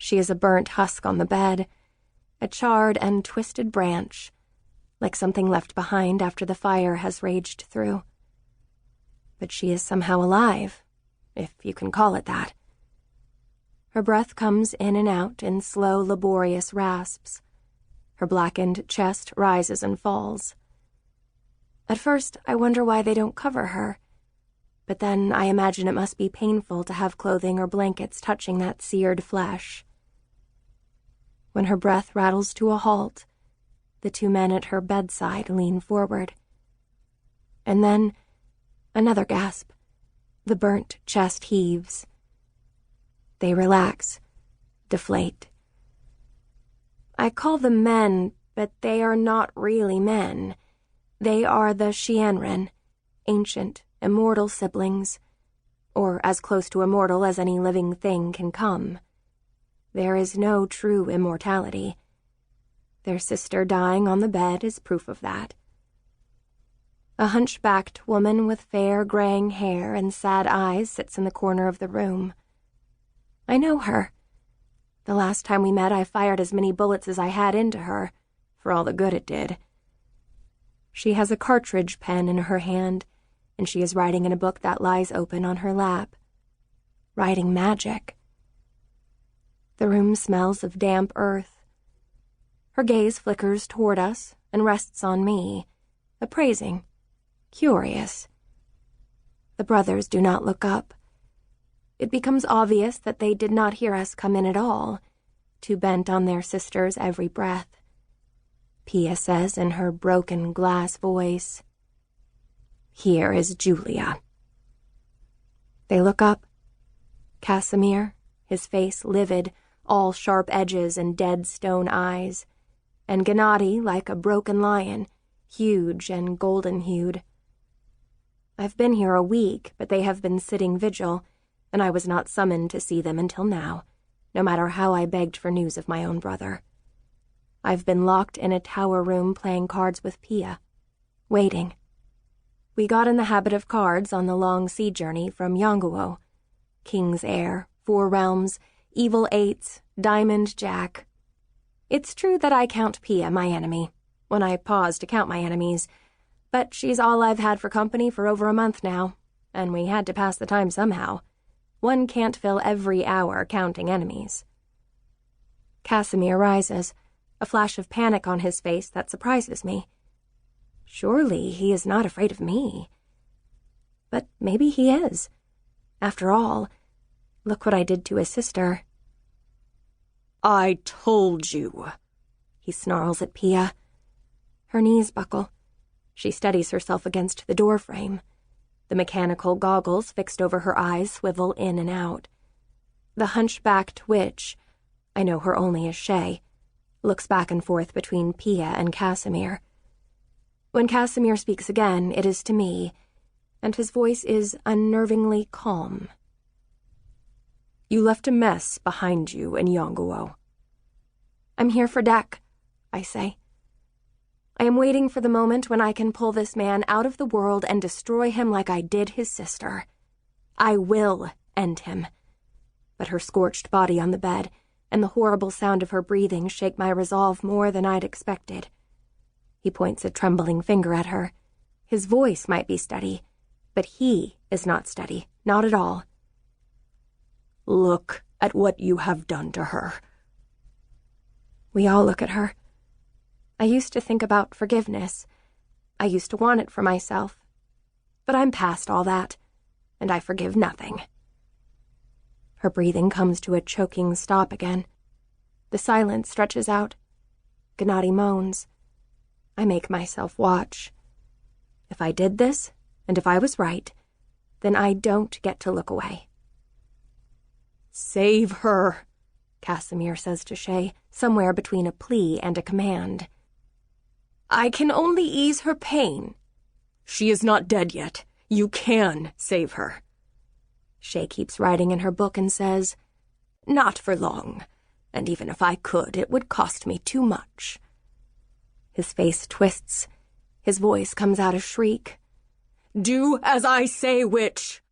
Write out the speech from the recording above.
She is a burnt husk on the bed, a charred and twisted branch, like something left behind after the fire has raged through. But she is somehow alive, if you can call it that. Her breath comes in and out in slow, laborious rasps. Her blackened chest rises and falls. At first, I wonder why they don't cover her, but then I imagine it must be painful to have clothing or blankets touching that seared flesh. When her breath rattles to a halt, the two men at her bedside lean forward. And then, another gasp. The burnt chest heaves. They relax, deflate. I call them men, but they are not really men. They are the Xianren, ancient, immortal siblings, or as close to immortal as any living thing can come. There is no true immortality. Their sister dying on the bed is proof of that. A hunchbacked woman with fair graying hair and sad eyes sits in the corner of the room. I know her. The last time we met, I fired as many bullets as I had into her, for all the good it did. She has a cartridge pen in her hand, and she is writing in a book that lies open on her lap. Writing magic. The room smells of damp earth. Her gaze flickers toward us and rests on me, appraising, curious. The brothers do not look up. It becomes obvious that they did not hear us come in at all, too bent on their sister's every breath. Pia says in her broken glass voice, "Here is Julia." They look up. Casimir, his face livid, all sharp edges and dead stone eyes, and Gennady like a broken lion, huge and golden-hued. I've been here a week, but they have been sitting vigil, and I was not summoned to see them until now, no matter how I begged for news of my own brother. I've been locked in a tower room playing cards with Pia, waiting. We got in the habit of cards on the long sea journey from Yonguo. King's Heir, 4 realms, evil 8s, diamond jack. It's true that I count Pia my enemy, when I pause to count my enemies, but she's all I've had for company for over a month now, and we had to pass the time somehow. One can't fill every hour counting enemies. Casimir rises, a flash of panic on his face that surprises me. Surely he is not afraid of me. But maybe he is. After all, look what I did to his sister. "I told you," he snarls at Pia. Her knees buckle. She steadies herself against the door frame. The mechanical goggles fixed over her eyes swivel in and out. The hunchbacked witch, I know her only as Shay, looks back and forth between Pia and Casimir. When Casimir speaks again, it is to me, and his voice is unnervingly calm. "You left a mess behind you in Yonguo." "I'm here for Deck," I say. I am waiting for the moment when I can pull this man out of the world and destroy him like I did his sister. I will end him. But her scorched body on the bed and the horrible sound of her breathing shake my resolve more than I'd expected. He points a trembling finger at her. His voice might be steady, but he is not steady, not at all. "Look at what you have done to her." We all look at her. I used to think about forgiveness. I used to want it for myself. But I'm past all that, and I forgive nothing. Her breathing comes to a choking stop again. The silence stretches out. Gennady moans. I make myself watch. If I did this, and if I was right, then I don't get to look away. "Save her," Casimir says to Shay, somewhere between a plea and a command. "I can only ease her pain." "She is not dead yet. You can save her." Shay keeps writing in her book and says, "Not for long, and even if I could, it would cost me too much." His face twists. His voice comes out a shriek. "Do as I say, witch!"